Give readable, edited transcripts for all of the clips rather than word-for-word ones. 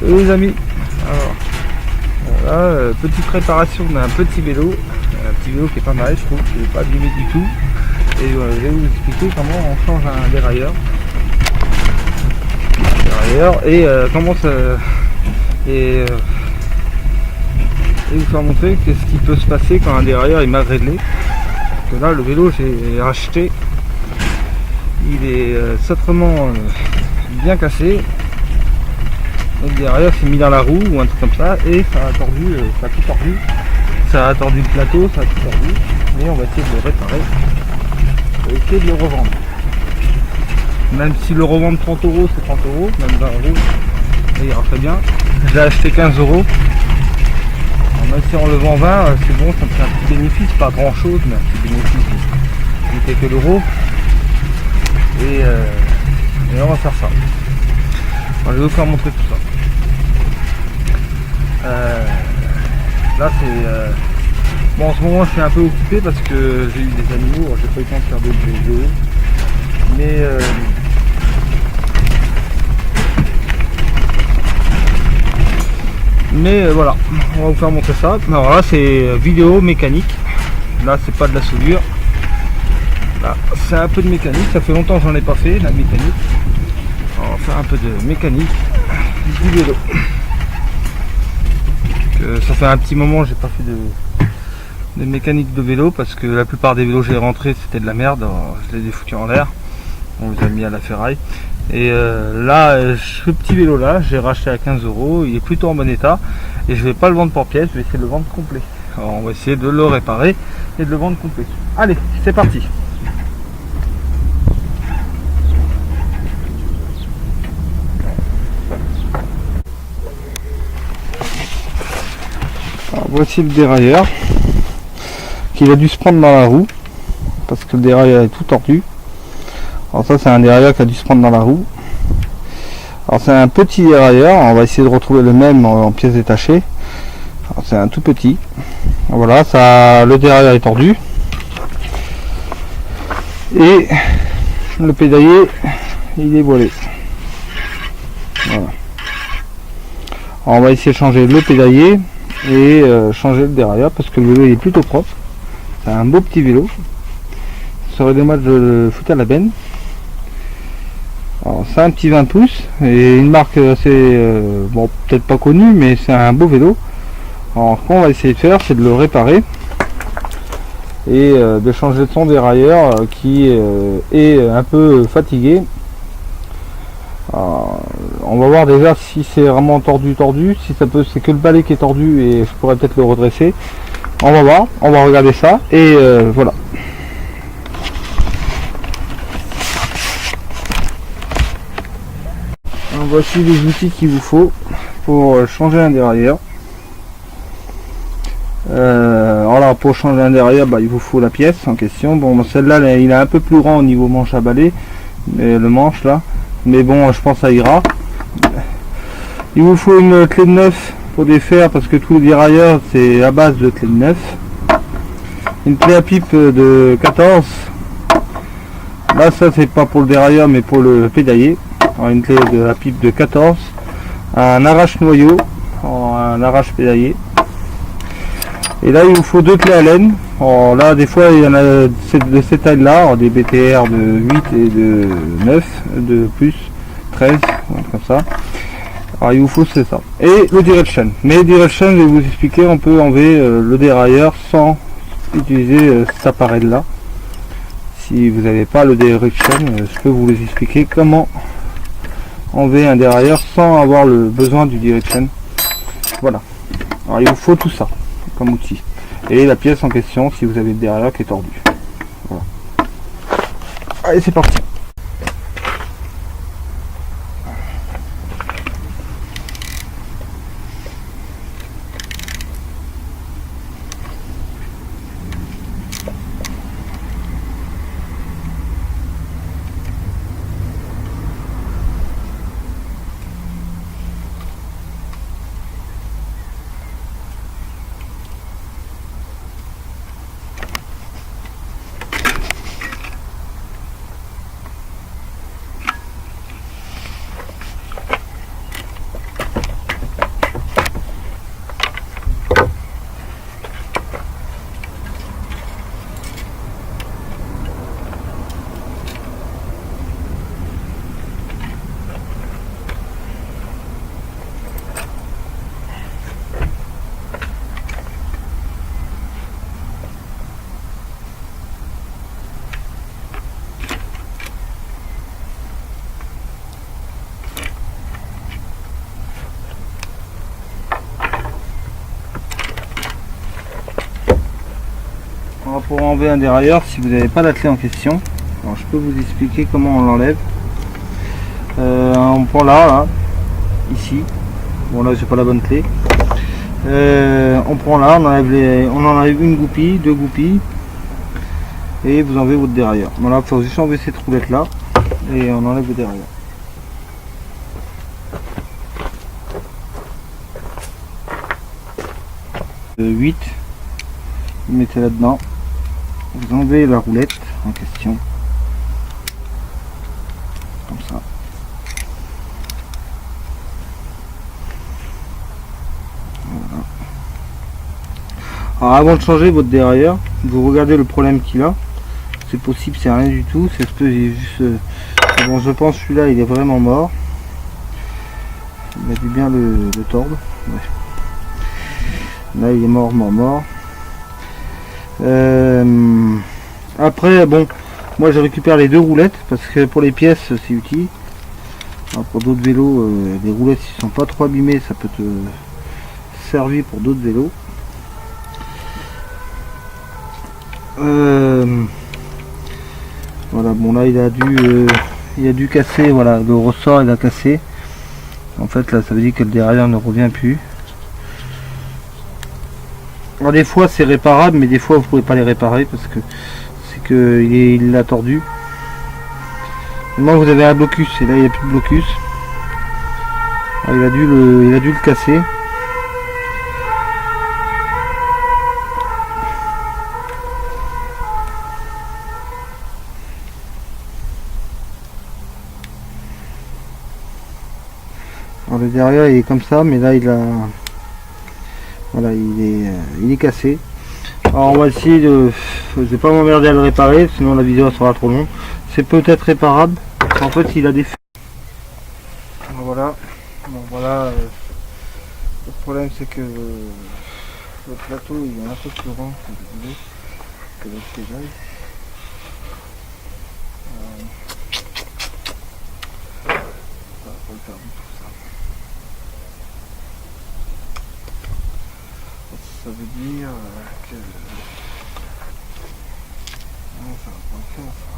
Les amis, alors voilà, petite préparation d'un petit vélo, qui est pas mal, je trouve, qui n'est pas abîmé du tout. Et je vais vous expliquer comment on change un dérailleur et comment ça et vous faire montrer qu'est-ce qui peut se passer quand un dérailleur est mal réglé. Parce que là, le vélo j'ai racheté, il est sacrément bien cassé. Le dérailleur s'est mis dans la roue ou un truc comme ça et ça a tordu, ça a tout tordu. Ça a tordu le plateau, ça a tout tordu. Mais on va essayer de le réparer. On va essayer de le revendre. Même si le revendre 30 €, c'est 30 €, même 20 €, ça ira très bien. Je l'ai acheté 15 €. Même si on le vend 20, c'est bon, ça me fait un petit bénéfice, pas grand chose, mais un petit bénéfice. Il fait que l'euro. Et on va faire ça. Alors, je vais vous faire montrer tout ça. Là c'est bon, en ce moment je suis un peu occupé parce que j'ai eu des animaux, j'ai pas eu le temps de faire d'autres vidéos, mais voilà, on va vous faire montrer ça. Alors là c'est vidéo mécanique, là c'est pas de la soudure, là c'est un peu de mécanique, ça fait longtemps que j'en ai pas fait la mécanique. Alors, on va faire un peu de mécanique du vélo. Ça fait un petit moment que j'ai pas fait de mécanique de vélo parce que la plupart des vélos que j'ai rentrés c'était de la merde. Alors, je les ai foutus en l'air, on les a mis à la ferraille. Et là ce petit vélo là j'ai racheté à 15 €, il est plutôt en bon état et je vais pas le vendre pour pièces, je vais essayer de le vendre complet. Alors on va essayer de le réparer et de le vendre complet. Allez, c'est parti. Alors, voici le dérailleur qu'il a dû se prendre dans la roue parce que le dérailleur est tout tordu. Alors ça c'est un dérailleur qui a dû se prendre dans la roue. Alors c'est un petit dérailleur, on va essayer de retrouver le même en pièces détachées. C'est un tout petit. Voilà, ça, le dérailleur est tordu et le pédalier il est voilé. Voilà. Alors, on va essayer de changer le pédalier et changer le dérailleur parce que le vélo il est plutôt propre. C'est un beau petit vélo. Ça serait dommage de le foutre à la benne. Alors c'est un petit 20 pouces et une marque assez bon, peut-être pas connue, mais c'est un beau vélo. Alors ce qu'on va essayer de faire, c'est de le réparer et de changer son dérailleur qui est un peu fatigué. Alors, on va voir déjà si c'est vraiment tordu, si ça peut, c'est que le balai qui est tordu et je pourrais peut-être le redresser. On va voir, on va regarder ça et voilà. Alors, voici les outils qu'il vous faut pour changer un dérailleur. Alors là, pour changer un dérailleur, il vous faut la pièce en question. Bon, celle-là, il est un peu plus grand au niveau manche à balai, mais le manche là. Mais bon, je pense que ça ira. Il vous faut une clé de 9 pour défaire parce que tous les dérailleurs c'est à base de clé de 9. Une clé à pipe de 14. Là ça c'est pas pour le dérailleur mais pour le pédalier. Alors, une clé de la pipe de 14. Un arrache noyau, un arrache pédalier. Et là il vous faut deux clés à laine. Alors, là des fois il y en a de cette taille là, des BTR de 8 et de 9, de plus 13, comme ça. Alors il vous faut c'est ça. Et le direction. Mais direction, je vais vous expliquer, on peut enlever le dérailleur sans utiliser cet appareil là. Si vous n'avez pas le direction, je peux vous expliquer comment enlever un dérailleur sans avoir le besoin du direction. Voilà. Alors il vous faut tout ça comme outil. Et la pièce en question si vous avez le dérailleur qui est tordu. Voilà. Allez, c'est parti. pour enlever un dérailleur, si vous n'avez pas la clé en question, alors je peux vous expliquer comment on l'enlève. On prend là, ici. Bon là j'ai pas la bonne clé. On prend là, on enlève une goupille, deux goupilles, et vous enlevez votre dérailleur. Voilà, il faut juste enlever cette roulette là, et on enlève le dérailleur. Le 8, vous mettez là dedans, vous enlevez la roulette en question, comme ça. Voilà. Alors avant de changer votre dérailleur, vous regardez le problème qu'il a. C'est possible, c'est rien du tout, c'est juste bon, je pense celui-là il est vraiment mort. Il a dû bien le tordre. Ouais. Là il est mort. Après bon, moi je récupère les deux roulettes parce que pour les pièces c'est utile. Alors, pour d'autres vélos, les roulettes si sont pas trop abîmées, ça peut te servir pour d'autres vélos. Voilà, bon là il a dû casser, voilà, le ressort il a cassé. En fait là ça veut dire que le dérailleur ne revient plus. Alors des fois c'est réparable, mais des fois vous pouvez pas les réparer parce que c'est que il l'a tordu. Maintenant vous avez un blocus et là il n'y a plus de blocus. Alors, il a dû le casser. Alors, le derrière il est comme ça, mais là il est cassé. Alors on va essayer de, je vais pas m'emmerder à le réparer, sinon la vidéo sera trop longue. C'est peut-être réparable. En fait il a des. Voilà. Bon voilà. Le problème c'est que le plateau il est un peu plus rond que le pédale. Ça veut dire que non, ça va pas le faire, ça.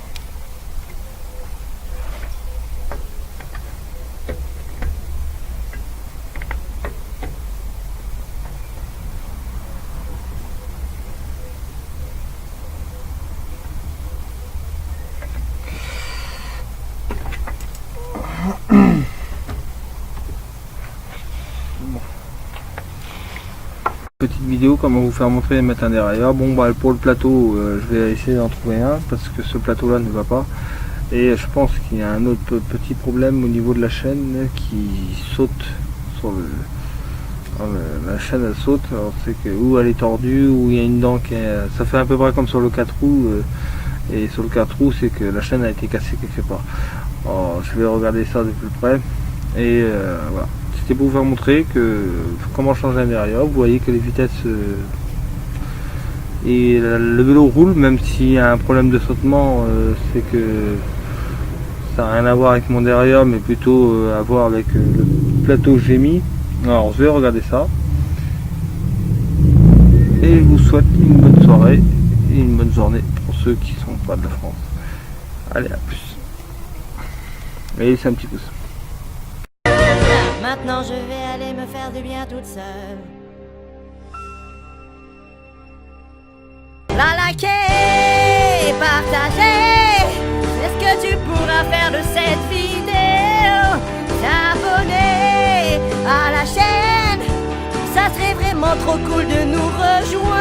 Petite vidéo comment vous faire montrer et mettre un dérailleur. Bon bah pour le plateau je vais essayer d'en trouver un parce que ce plateau là ne va pas, et je pense qu'il y a un autre petit problème au niveau de la chaîne qui saute sur la chaîne, elle saute. Alors c'est que ou elle est tordue ou il y a une dent qui est, ça fait à peu près comme sur le 4 roues, et sur le 4 roues c'est que la chaîne a été cassée quelque part. Alors, je vais regarder ça de plus près et voilà. C'était pour vous faire montrer comment changer un dérailleur. Vous voyez que les vitesses et le vélo roule, même s'il y a un problème de sautement, c'est que ça n'a rien à voir avec mon dérailleur, mais plutôt à voir avec le plateau que j'ai mis. Alors je vais regarder ça et je vous souhaite une bonne soirée et une bonne journée pour ceux qui sont pas de la France. Allez, à plus. Et laissez un petit pouce. Maintenant je vais aller me faire du bien toute seule. La liker, partager, c'est ce que tu pourras faire de cette vidéo. T'abonner à la chaîne, ça serait vraiment trop cool de nous rejoindre.